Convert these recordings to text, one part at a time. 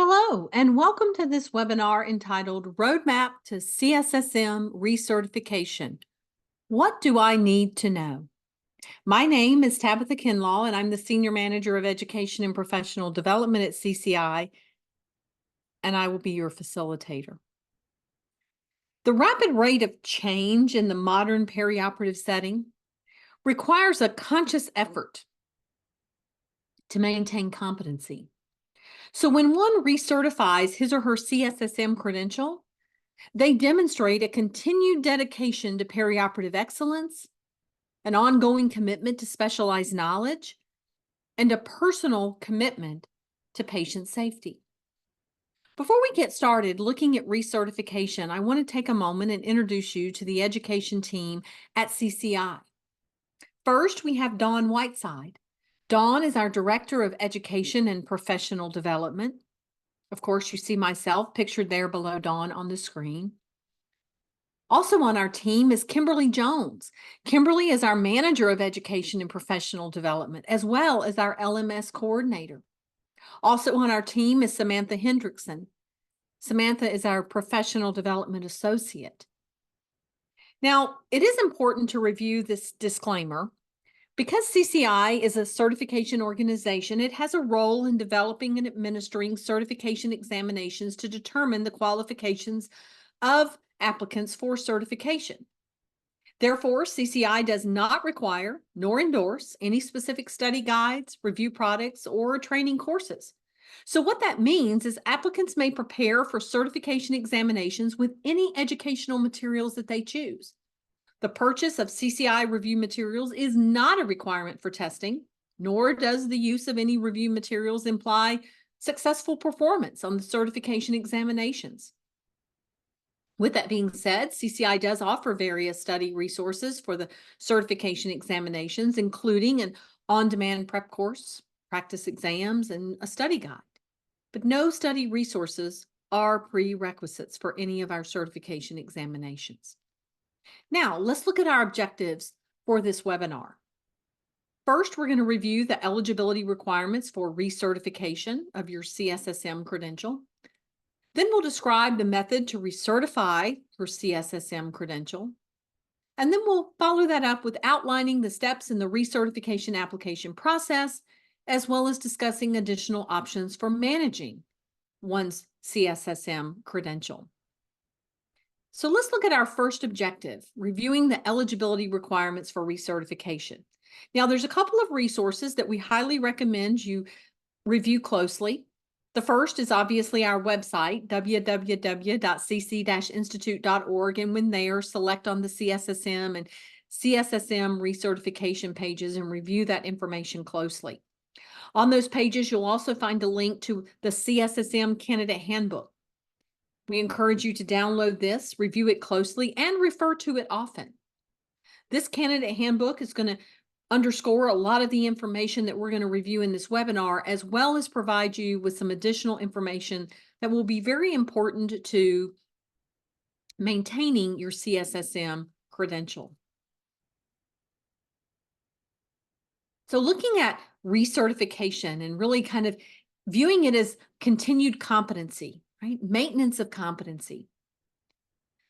Hello, and welcome to this webinar entitled Roadmap to CSSM Recertification. What do I need to know? My name is Tabitha Kinlaw, and I'm the Senior Manager of Education and Professional Development at CCI, and I will be your facilitator. The rapid rate of change in the modern perioperative setting requires a conscious effort to maintain competency. So when one recertifies his or her CSSM credential, they demonstrate a continued dedication to perioperative excellence, an ongoing commitment to specialized knowledge, and a personal commitment to patient safety. Before we get started looking at recertification, I want to take a moment and introduce you to the education team at CCI. First, we have Dawn Whiteside. Dawn is our Director of Education and Professional Development. Of course, you see myself pictured there below Dawn on the screen. Also on our team is Kimberly Jones. Kimberly is our Manager of Education and Professional Development, as well as our LMS Coordinator. Also on our team is Samantha Hendrickson. Samantha is our Professional Development Associate. Now, it is important to review this disclaimer. Because CCI is a certification organization, it has a role in developing and administering certification examinations to determine the qualifications of applicants for certification. Therefore, CCI does not require nor endorse any specific study guides, review products, or training courses. So what that means is applicants may prepare for certification examinations with any educational materials that they choose. The purchase of CCI review materials is not a requirement for testing, nor does the use of any review materials imply successful performance on the certification examinations. With that being said, CCI does offer various study resources for the certification examinations, including an on-demand prep course, practice exams, and a study guide. But no study resources are prerequisites for any of our certification examinations. Now, let's look at our objectives for this webinar. First, we're going to review the eligibility requirements for recertification of your CSSM credential. Then we'll describe the method to recertify your CSSM credential. And then we'll follow that up with outlining the steps in the recertification application process, as well as discussing additional options for managing one's CSSM credential. So let's look at our first objective, reviewing the eligibility requirements for recertification. Now, there's a couple of resources that we highly recommend you review closely. The first is obviously our website, www.cc-institute.org, and when there, select on the CSSM and CSSM recertification pages and review that information closely. On those pages, you'll also find a link to the CSSM Candidate Handbook. We encourage you to download this, review it closely, and refer to it often. This candidate handbook is going to underscore a lot of the information that we're going to review in this webinar, as well as provide you with some additional information that will be very important to maintaining your CSSM credential. So looking at recertification and really kind of viewing it as continued competency, right? Maintenance of competency.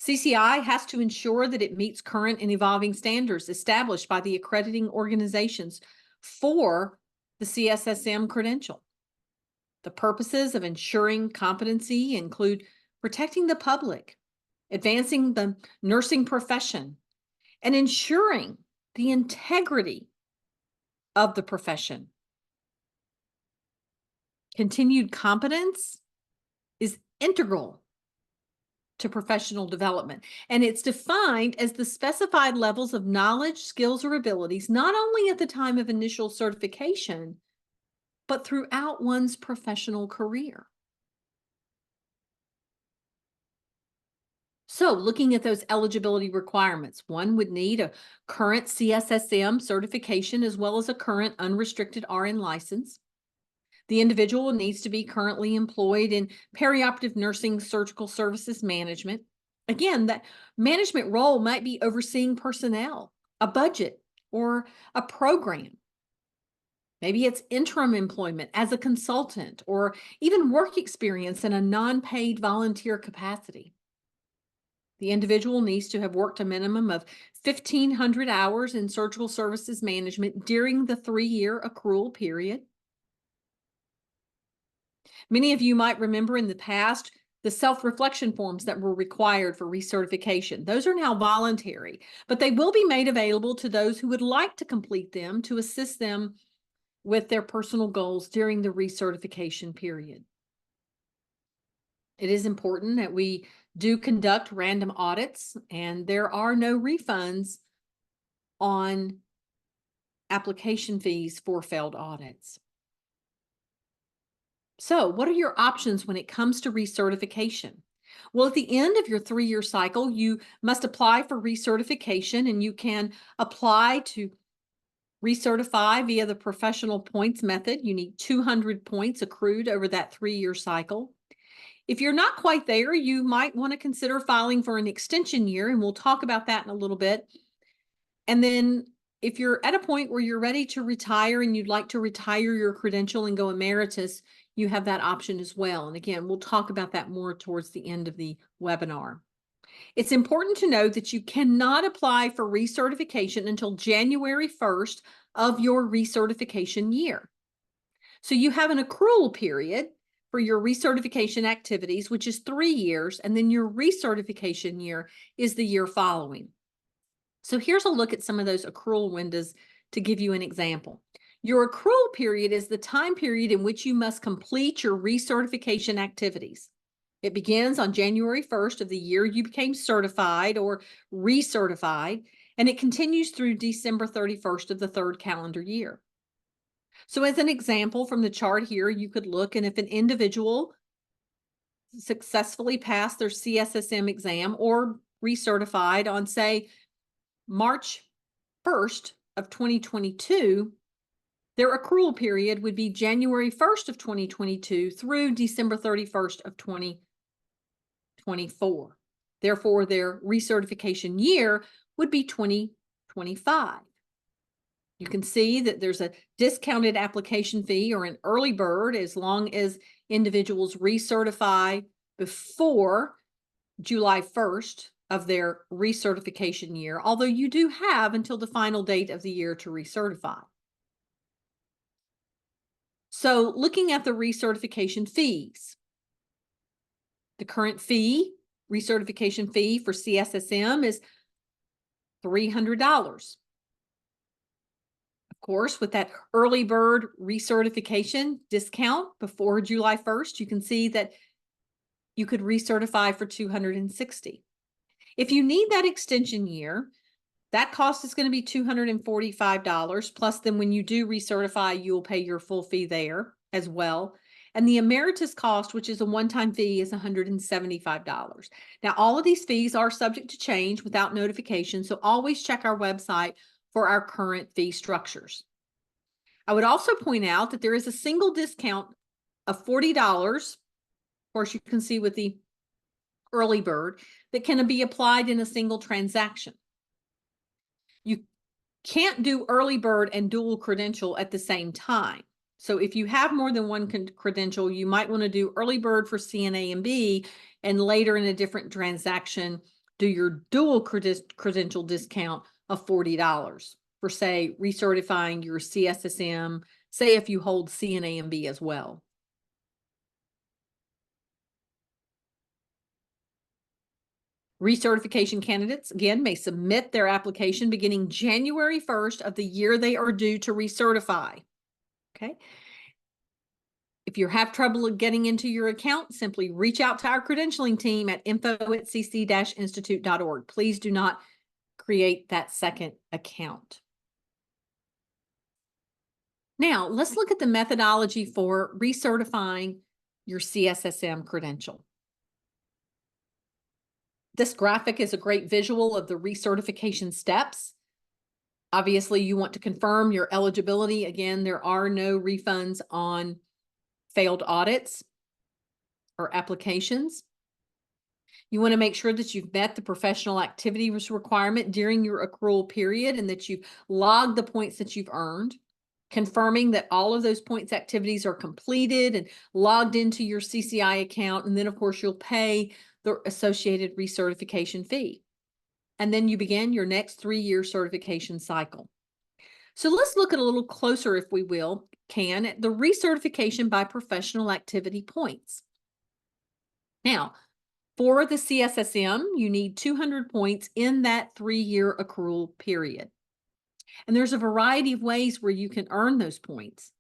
CCI has to ensure that it meets current and evolving standards established by the accrediting organizations for the CSSM credential. The purposes of ensuring competency include protecting the public, advancing the nursing profession, and ensuring the integrity of the profession. Continued competence is integral to professional development, and it's defined as the specified levels of knowledge, skills, or abilities, not only at the time of initial certification, but throughout one's professional career. So looking at those eligibility requirements, one would need a current CSSM certification as well as a current unrestricted RN license. The individual needs to be currently employed in perioperative nursing surgical services management. Again, that management role might be overseeing personnel, a budget, or a program. Maybe it's interim employment as a consultant or even work experience in a non-paid volunteer capacity. The individual needs to have worked a minimum of 1,500 hours in surgical services management during the 3-year accrual period. Many of you might remember in the past the self-reflection forms that were required for recertification. Those are now voluntary, but they will be made available to those who would like to complete them to assist them with their personal goals during the recertification period. It is important that we do conduct random audits, and there are no refunds on application fees for failed audits. So, what are your options when it comes to recertification? Well, at the end of your 3-year cycle, you must apply for recertification, and you can apply to recertify via the professional points method. You need 200 points accrued over that 3-year cycle. If you're not quite there, you might want to consider filing for an extension year, and we'll talk about that in a little bit. And then if you're at a point where you're ready to retire and you'd like to retire your credential and go emeritus, you have that option as well. And again, we'll talk about that more towards the end of the webinar. It's important to note that you cannot apply for recertification until January 1st of your recertification year. So you have an accrual period for your recertification activities, which is 3 years, and then your recertification year is the year following. So here's a look at some of those accrual windows to give you an example. Your accrual period is the time period in which you must complete your recertification activities. It begins on January 1st of the year you became certified or recertified, and it continues through December 31st of the 3rd calendar year. So as an example from the chart here, you could look, and if an individual successfully passed their CSSM exam or recertified on, say, March 1st of 2022, their accrual period would be January 1st of 2022 through December 31st of 2024. Therefore, their recertification year would be 2025. You can see that there's a discounted application fee or an early bird as long as individuals recertify before July 1st of their recertification year, although you do have until the final date of the year to recertify. So looking at the recertification fees, the current fee, recertification fee for CSSM is $300. Of course, with that early bird recertification discount before July 1st, you can see that you could recertify for $260. If you need that extension year, that cost is going to be $245. Plus, then when you do recertify, you'll pay your full fee there as well. And the emeritus cost, which is a one-time fee, is $175. Now, all of these fees are subject to change without notification, so always check our website for our current fee structures. I would also point out that there is a single discount of $40. Of course, you can see with the early bird that can be applied in a single transaction. You can't do early bird and dual credential at the same time. So if you have more than one credential, you might want to do early bird for CNA and B, and later in a different transaction, do your dual credential discount of $40 for, say, recertifying your CSSM, say if you hold CNA and B as well. Recertification candidates, again, may submit their application beginning January 1st of the year they are due to recertify. Okay. If you have trouble getting into your account, simply reach out to our credentialing team at info@cc-institute.org. Please do not create that second account. Now, let's look at the methodology for recertifying your CSSM credential. This graphic is a great visual of the recertification steps. Obviously, you want to confirm your eligibility. Again, there are no refunds on failed audits or applications. You want to make sure that you've met the professional activity requirement during your accrual period and that you've logged the points that you've earned. confirming that all of those points activities are completed and logged into your CCI account. And then, of course, you'll pay the associated recertification fee. And then you begin your next 3-year certification cycle. So let's look at a little closer, if we can, at the recertification by professional activity points. Now, for the CSSM, you need 200 points in that 3-year accrual period. And there's a variety of ways where you can earn those points.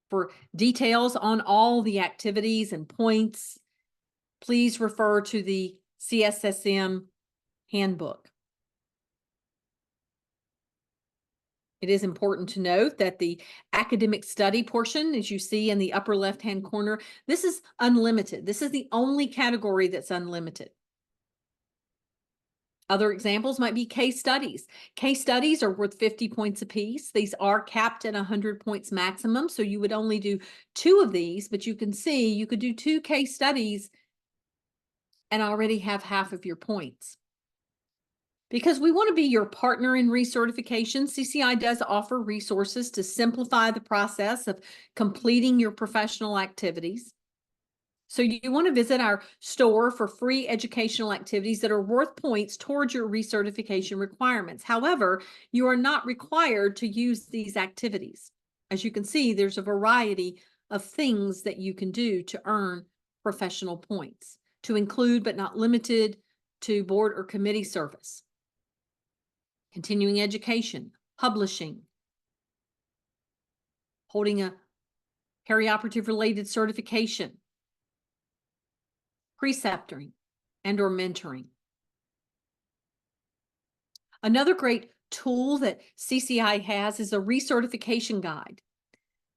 For details on all the activities and points, please refer to the CSSM handbook. It is important to note that the academic study portion, as you see in the upper left-hand corner, this is unlimited. This is the only category that's unlimited. Other examples might be case studies. Case studies are worth 50 points apiece. These are capped at 100 points maximum, so you would only do 2 of these, but you can see you could do 2 case studies and already have half of your points. Because we want to be your partner in recertification, CCI does offer resources to simplify the process of completing your professional activities. So you want to visit our store for free educational activities that are worth points towards your recertification requirements. However, you are not required to use these activities. As you can see, there's a variety of things that you can do to earn professional points, to include but not limited to board or committee service, continuing education, publishing, holding a perioperative related certification, preceptoring, and or mentoring. Another great tool that CCI has is a recertification guide.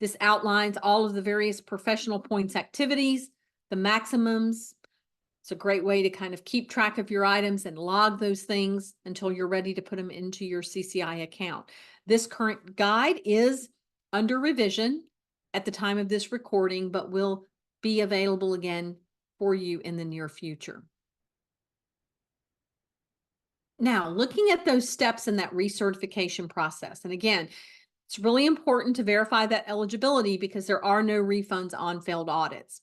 This outlines all of the various professional points activities, the maximums. It's a great way to kind of keep track of your items and log those things until you're ready to put them into your CCI account. This current guide is under revision at the time of this recording, but will be available again for you in the near future. Now, looking at those steps in that recertification process, and again, it's really important to verify that eligibility because there are no refunds on failed audits.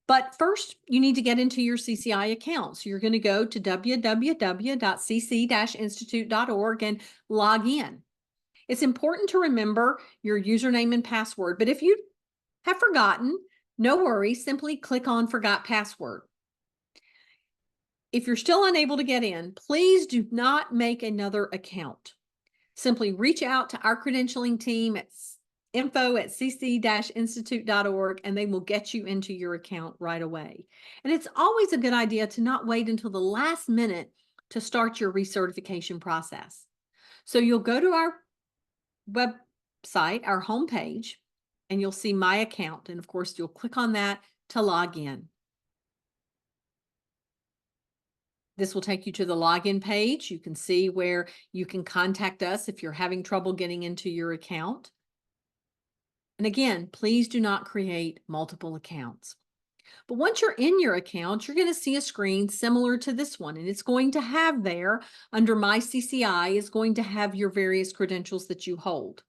But first, you need to get into your CCI account. So you're going to go to www.cc-institute.org and log in. It's important to remember your username and password, but if you have forgotten, no worries, simply click on Forgot Password. If you're still unable to get in, please do not make another account. Simply reach out to our credentialing team at info@cc-institute.org and they will get you into your account right away. And it's always a good idea to not wait until the last minute to start your recertification process. So you'll go to our website, our homepage, and you'll see My Account. And of course, you'll click on that to log in. This will take you to the login page. You can see where you can contact us if you're having trouble getting into your account. And again, please do not create multiple accounts. But once you're in your account, you're going to see a screen similar to this one. And it's going to have there, under My CCI, is going to have your various credentials that you hold.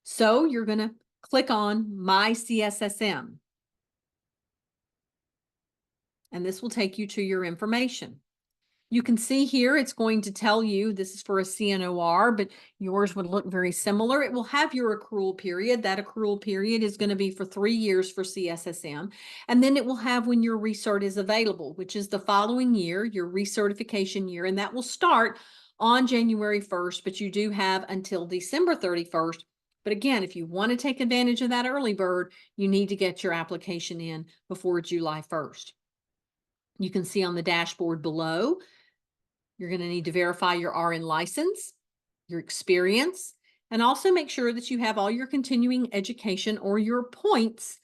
So you're going to click on My CSSM. And this will take you to your information. You can see here, it's going to tell you this is for a CNOR, but yours would look very similar. It will have your accrual period. That accrual period is going to be for 3 years for CSSM. And then it will have when your recert is available, which is the following year, your recertification year. And that will start on January 1st, but you do have until December 31st. But again, if you want to take advantage of that early bird, you need to get your application in before July 1st. You can see on the dashboard below, you're going to need to verify your RN license, your experience, and also make sure that you have all your continuing education or your points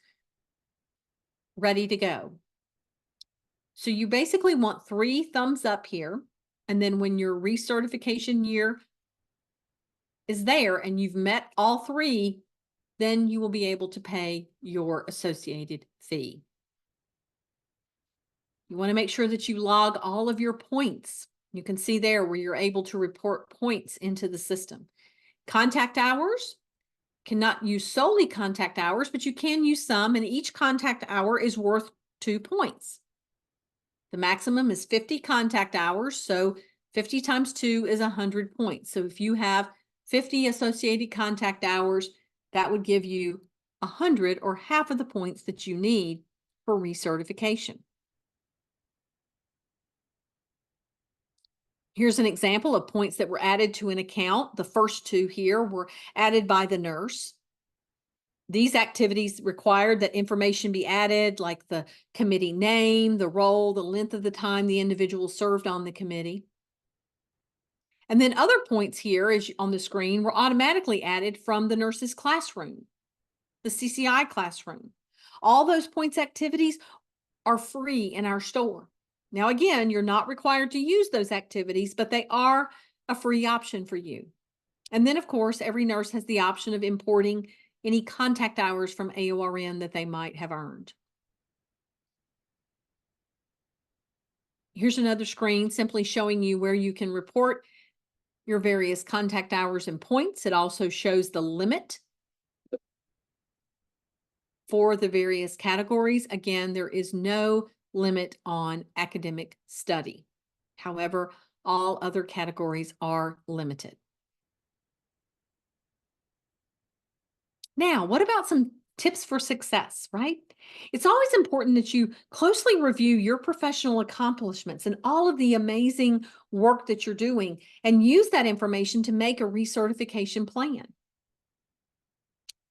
ready to go. So you basically want 3 thumbs up here. And then when your recertification year is there and you've met all 3, then you will be able to pay your associated fee. You want to make sure that you log all of your points. You can see there where you're able to report points into the system. Contact hours, cannot use solely contact hours, but you can use some, and each contact hour is worth 2 points. The maximum is 50 contact hours, so 50 times 2 is 100 points. So if you have 50 associated contact hours, that would give you 100 or half of the points that you need for recertification. Here's an example of points that were added to an account. The first 2 here were added by the nurse. These activities required that information be added, like the committee name, the role, the length of the time the individual served on the committee. And then other points here on the screen were automatically added from the nurse's classroom, the CCI classroom. All those points activities are free in our store. Now, again, you're not required to use those activities, but they are a free option for you. And then, of course, every nurse has the option of importing any contact hours from AORN that they might have earned. Here's another screen simply showing you where you can report your various contact hours and points. It also shows the limit for the various categories. Again, there is no limit on academic study. However, all other categories are limited. Now, what about some tips for success, right? It's always important that you closely review your professional accomplishments and all of the amazing work that you're doing and use that information to make a recertification plan.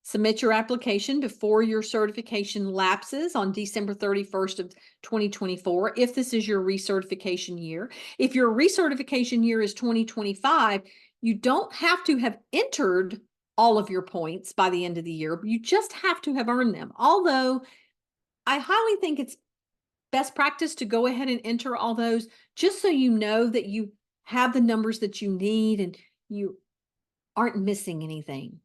Submit your application before your certification lapses on December 31st of 2024, if this is your recertification year. If your recertification year is 2025, you don't have to have entered all of your points by the end of the year. You just have to have earned them. Although I highly think it's best practice to go ahead and enter all those just so you know that you have the numbers that you need and you aren't missing anything.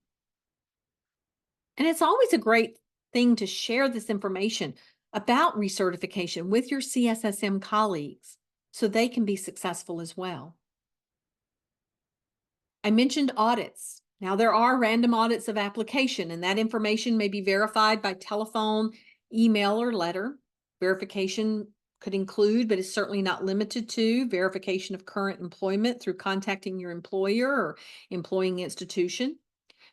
And it's always a great thing to share this information about recertification with your CSSM colleagues so they can be successful as well. I mentioned audits. Now, there are random audits of application, and that information may be verified by telephone, email, or letter. Verification could include, but is certainly not limited to, verification of current employment through contacting your employer or employing institution,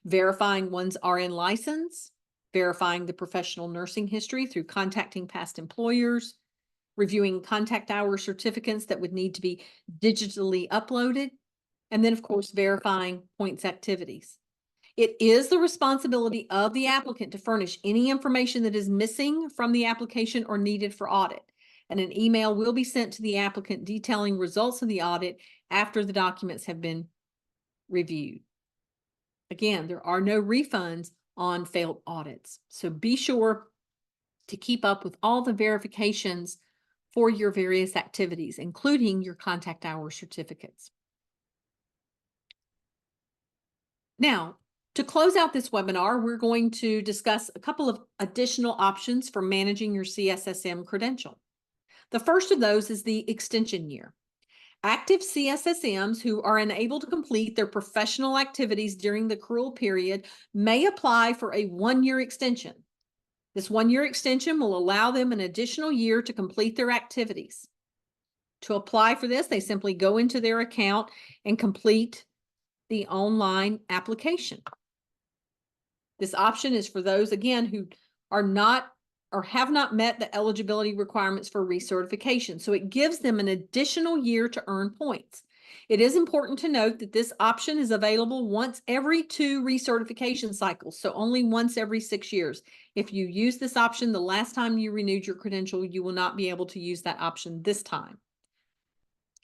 verifying one's RN license, verifying the professional nursing history through contacting past employers, reviewing contact hour certificates that would need to be digitally uploaded, and then, of course, verifying points activities. It is the responsibility of the applicant to furnish any information that is missing from the application or needed for audit. And an email will be sent to the applicant detailing results of the audit after the documents have been reviewed. Again, there are no refunds on failed audits. So be sure to keep up with all the verifications for your various activities, including your contact hour certificates. Now, to close out this webinar, we're going to discuss a couple of additional options for managing your CSSM credential. The first of those is the extension year. Active CSSMs who are unable to complete their professional activities during the accrual period may apply for a 1-year extension. This 1-year extension will allow them an additional year to complete their activities. To apply for this, they simply go into their account and complete the online application. This option is for those, again, who are not or have not met the eligibility requirements for recertification. So it gives them an additional year to earn points. It is important to note that this option is available once every 2 recertification cycles, so only once every 6 years. If you use this option the last time you renewed your credential, you will not be able to use that option this time.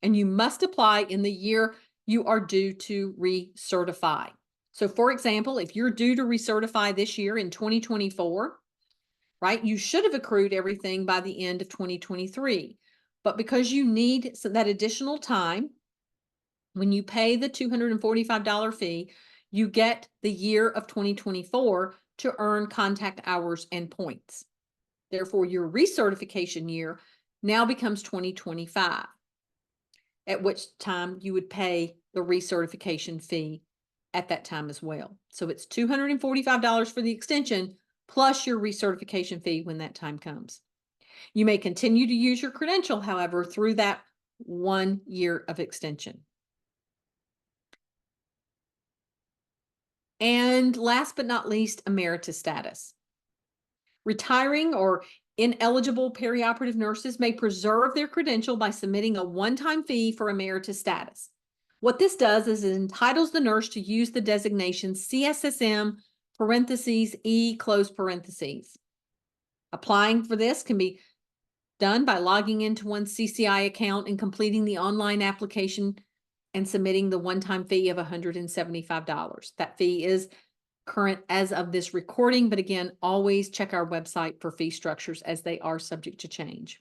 And you must apply in the year you are due to recertify. So for example, if you're due to recertify this year in 2024, right, you should have accrued everything by the end of 2023. But because you need that additional time, when you pay the $245 fee, you get the year of 2024 to earn contact hours and points. Therefore, your recertification year now becomes 2025, at which time you would pay the recertification fee at that time as well. So it's $245 for the extension plus your recertification fee when that time comes. You may continue to use your credential, however, through that 1 year of extension. And last but not least, emeritus status. Retiring or ineligible perioperative nurses may preserve their credential by submitting a one-time fee for emeritus status. What this does is it entitles the nurse to use the designation CSSM parentheses E close parentheses. Applying for this can be done by logging into one's CCI account and completing the online application and submitting the one-time fee of $175. That fee is current as of this recording, but again, always check our website for fee structures as they are subject to change.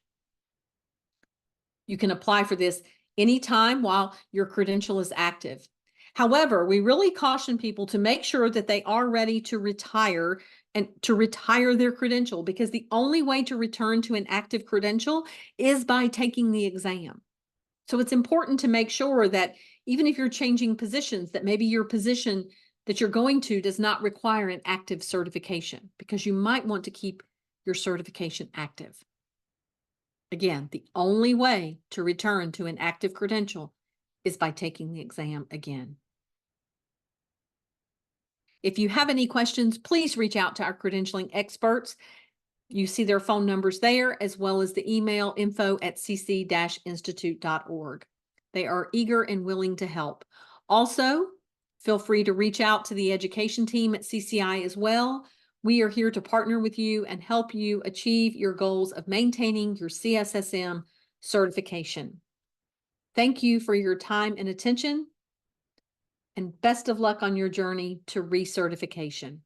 You can apply for this anytime while your credential is active. However, we really caution people to make sure that they are ready to retire and to retire their credential, because the only way to return to an active credential is by taking the exam. So it's important to make sure that even if you're changing positions, that maybe your position that you're going to does not require an active certification, because you might want to keep your certification active. Again, the only way to return to an active credential is by taking the exam again. If you have any questions, please reach out to our credentialing experts. You see their phone numbers there, as well as the email info@cc-institute.org. They are eager and willing to help. Also, feel free to reach out to the education team at CCI as well. We are here to partner with you and help you achieve your goals of maintaining your CSSM certification. Thank you for your time and attention, and best of luck on your journey to recertification.